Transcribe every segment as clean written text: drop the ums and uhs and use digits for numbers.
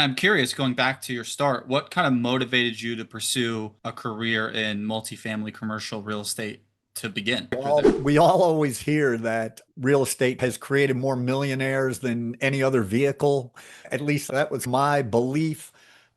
I'm curious, going back to your start, what kind of motivated you to pursue a career in multifamily commercial real estate to begin? Factor Well, there. we all always hear that real estate has created more millionaires than any other vehicle. At least that was my belief.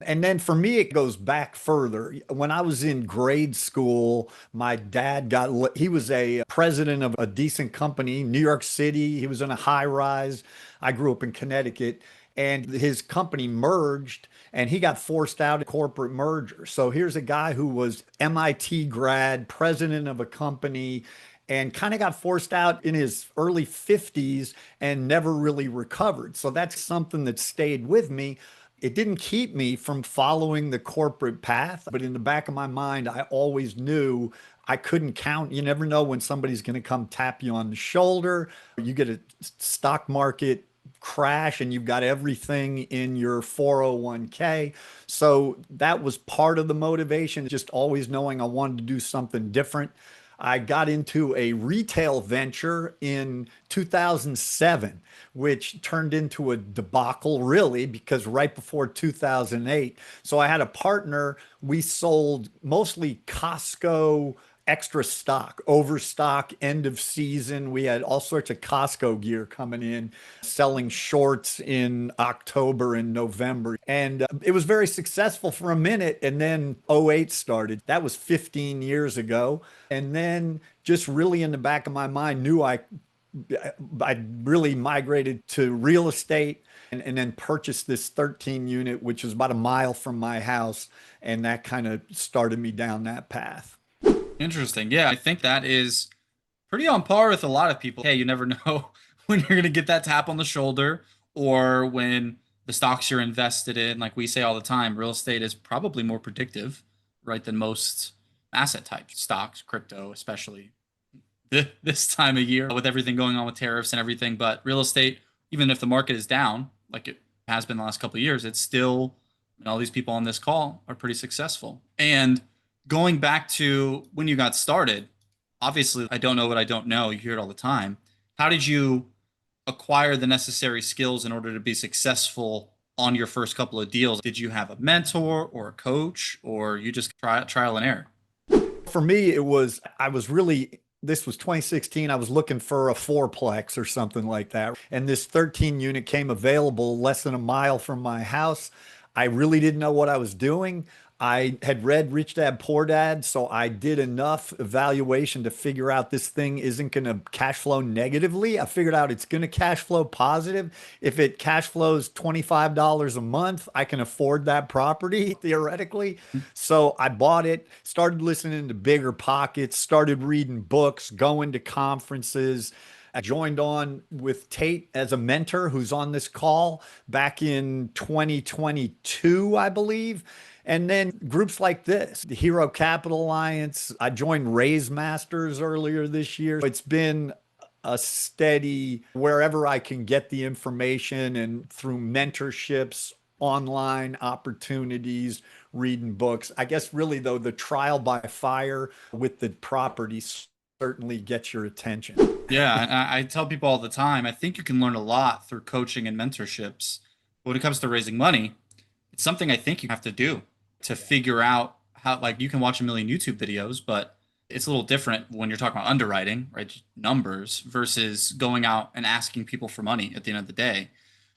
And then for me, it goes back further. When I was in grade school, my dad he was a president of a decent company, New York City. He was in a high rise. I grew up in Connecticut, and his company merged, and he got forced out of corporate merger. So here's a guy who was MIT grad, president of a company, and kind of got forced out in his early 50s and never really recovered. So that's something that stayed with me. It didn't keep me from following the corporate path, but in the back of my mind, I always knew I couldn't count. You never know when somebody's going to come tap you on the shoulder. You get a stock market crash and you've got everything in your 401k. So that was part of the motivation, just always knowing I wanted to do something different. I got into a retail venture in 2007, which turned into a debacle, really, because right before 2008. So I had a partner. We sold mostly Costco extra stock, overstock, end of season. We had all sorts of Costco gear coming in, selling shorts in October and November. And it was very successful for a minute. And then '08 started. That was 15 years ago. And then just really in the back of my mind, knew I really migrated to real estate and then purchased this 13 unit, which was about a mile from my house. And that kind of started me down that path. Interesting. Yeah, I think that is pretty on par with a lot of people. Hey, you never know when you're going to get that tap on the shoulder or when the stocks you're invested in, like we say all the time, real estate is probably more predictive, right, than most asset types, stocks, crypto, especially this time of year with everything going on with tariffs and everything. But real estate, even if the market is down, like it has been the last couple of years, it's still, and all these people on this call are pretty successful. And going back to when you got started, obviously, I don't know what I don't know. You hear it all the time. How did you acquire the necessary skills in order to be successful on your first couple of deals? Did you have a mentor or a coach, or you just trial and error? For me, I was really, this was 2016. I was looking for a fourplex or something like that. And this 13 unit came available less than a mile from my house. I really didn't know what I was doing. I had read Rich Dad Poor Dad, so I did enough evaluation to figure out this thing isn't going to cash flow negatively. I figured out it's going to cash flow positive. If it cash flows $25 a month, I can afford that property theoretically. So I bought it, started listening to Bigger Pockets, started reading books, going to conferences. I joined on with Tate as a mentor who's on this call back in 2022, I believe. And then groups like this, the Hero Capital Alliance. I joined Raise Masters earlier this year. It's been a steady wherever I can get the information and through mentorships, online opportunities, reading books. I guess really though, the trial by fire with the properties certainly gets your attention. Yeah, and I tell people all the time, I think you can learn a lot through coaching and mentorships. But when it comes to raising money, it's something I think you have to do to figure out how, like, you can watch a million YouTube videos, but it's a little different when you're talking about underwriting, right? Just numbers versus going out and asking people for money at the end of the day.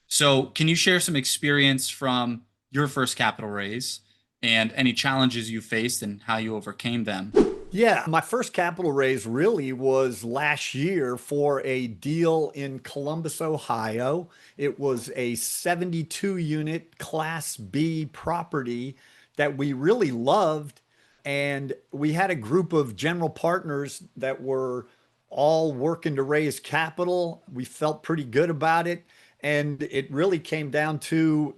So, can you share some experience from your first capital raise and any challenges you faced and how you overcame them? Yeah, my first capital raise really was last year for a deal in Columbus, Ohio. It was a 72 unit Class B property that we really loved. And we had a group of general partners that were all working to raise capital. We felt pretty good about it. And it really came down to,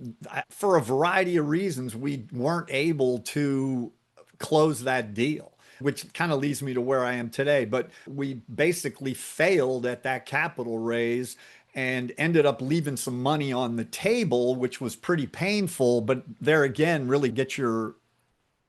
for a variety of reasons, we weren't able to close that deal, which kind of leads me to where I am today. But we basically failed at that capital raise and ended up leaving some money on the table, which was pretty painful. But there again, really get your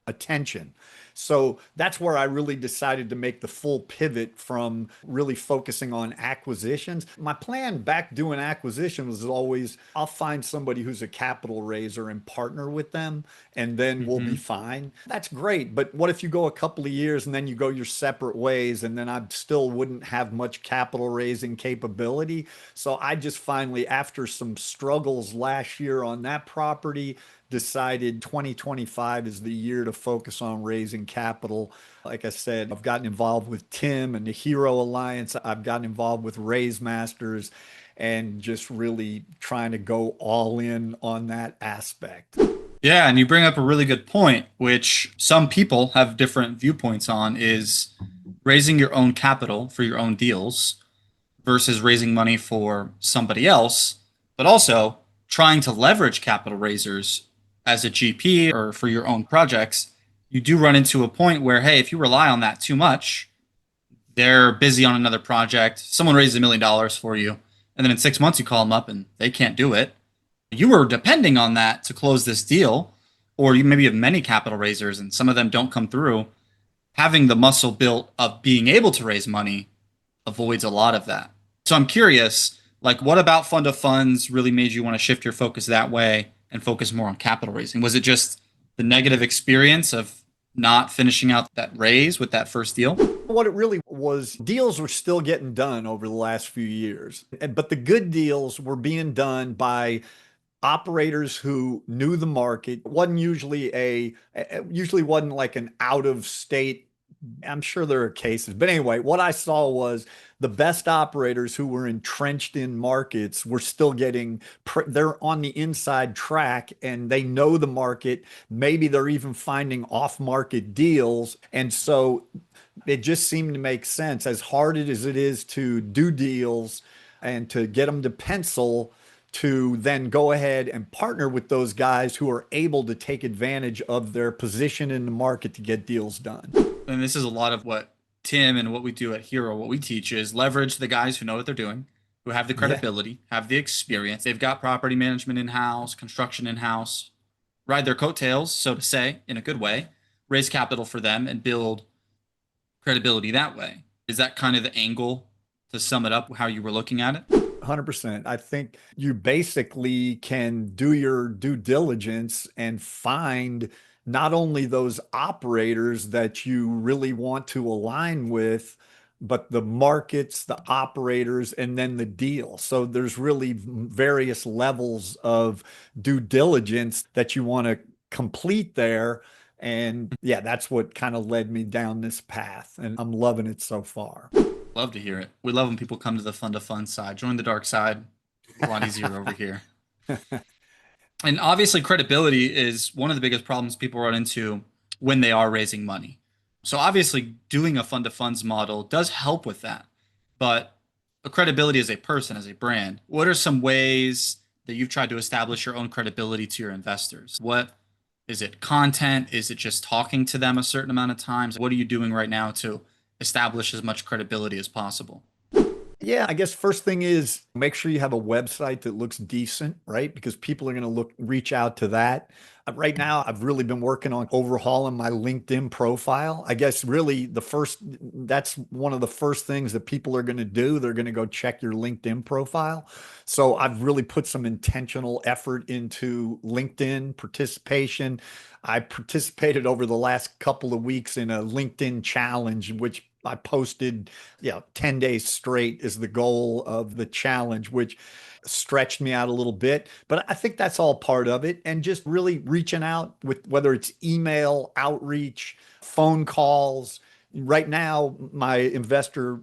attention. So that's where I really decided to make the full pivot from really focusing on acquisitions. My plan back doing acquisitions was always I'll find somebody who's a capital raiser and partner with them, and then we'll be Hmm. fine. That's great. But what if you go a couple of years and then you go your separate ways, and then I still wouldn't have much capital raising capability? So I just finally, after some struggles last year on that property, decided 2025 is the year to focus on raising capital. Like I said, I've gotten involved with Tim and the Hero Alliance. I've gotten involved with Raise Masters and just really trying to go all in on that aspect. Yeah, and you bring up a really good point, which some people have different viewpoints on, is raising your own capital for your own deals versus raising money for somebody else, but also trying to leverage capital raisers as a GP or for your own projects. You do run into a point where, hey, if you rely on that too much, they're busy on another project. Someone raises $1 million for you, and then in 6 months you call them up and they can't do it. You were depending on that to close this deal, or you maybe have many capital raisers and some of them don't come through. Having the muscle built of being able to raise money avoids a lot of that. So I'm curious, like, what about fund of funds really made you want to shift your focus that way and focus more on capital raising? Was it just the negative experience of not finishing out that raise with that first deal? What it really was, deals were still getting done over the last few years, but the good deals were being done by operators who knew the market. It wasn't usually usually wasn't like an out of state. I'm sure there are cases, but anyway, what I saw was the best operators who were entrenched in markets were still getting, they're on the inside track and they know the market. Maybe they're even finding off market deals. And so it just seemed to make sense, as hard as it is to do deals and to get them to pencil, to then go ahead and partner with those guys who are able to take advantage of their position in the market to get deals done. And this is a lot of what Tim and what we do at Hero, what we teach is leverage the guys who know what they're doing, who have the Yeah. credibility, have the experience. They've got property management in house, construction in house, ride their coattails, so to say, in a good way, raise capital for them and build credibility that way. Is that kind of the angle to sum it up, how you were looking at it? 100%. I think you basically can do your due diligence and find not only those operators that you really want to align with, but the markets, the operators, and then the deal. So there's really various levels of due diligence that you want to complete there. And yeah, that's what kind of led me down this path. And I'm loving it so far. Love to hear it. We love when people come to the fun to fun side. Join the dark side. A lot easier over here. And obviously, credibility is one of the biggest problems people run into when they are raising money. So, obviously, doing a fund to funds model does help with that. But a credibility as a person, as a brand, what are some ways that you've tried to establish your own credibility to your investors? What is it? Content? Is it just talking to them a certain amount of times? What are you doing right now to establish as much credibility as possible? Yeah, I guess first thing is make sure you have a website that looks decent, right? Because people are going to reach out to that. Right now, I've really been working on overhauling my LinkedIn profile. I guess really that's one of the first things that people are going to do. They're going to go check your LinkedIn profile. So I've really put some intentional effort into LinkedIn participation. I participated over the last couple of weeks in a LinkedIn challenge, which I posted, 10 days straight is the goal of the challenge, which stretched me out a little bit. But I think that's all part of it. And just really reaching out with whether it's email, outreach, phone calls. Right now, my investor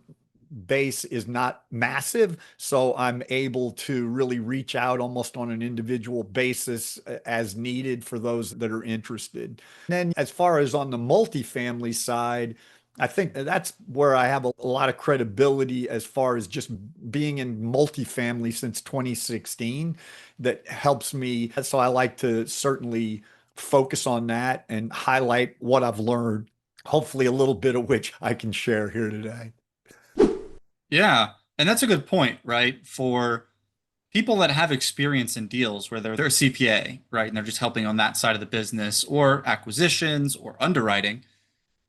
base is not massive. So I'm able to really reach out almost on an individual basis as needed for those that are interested. And then as far as on the multifamily side, I think that's where I have a lot of credibility as far as just being in multifamily since 2016. That helps me. So I like to certainly focus on that and highlight what I've learned, hopefully a little bit of which I can share here today. Yeah. And that's a good point, right? For people that have experience in deals where they're a CPA, right? And they're just helping on that side of the business or acquisitions or underwriting.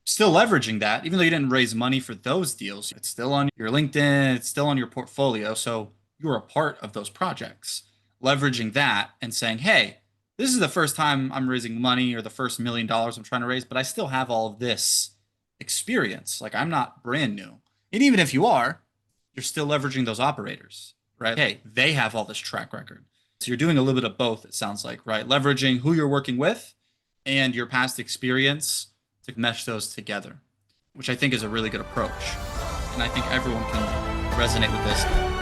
still leveraging that, even though you didn't raise money for those deals, it's still on your LinkedIn, it's still on your portfolio. So you're a part of those projects. Leveraging that and saying, hey, this is the first time I'm raising money or the first $1 million I'm trying to raise, but I still have all of this experience. Like I'm not brand new. And even if you are, you're still leveraging those operators, right? Hey, they have all this track record. So you're doing a little bit of both, it sounds like, right? Leveraging who you're working with and your past experience to mesh those together, which I think is a really good approach. And I think everyone can resonate with this.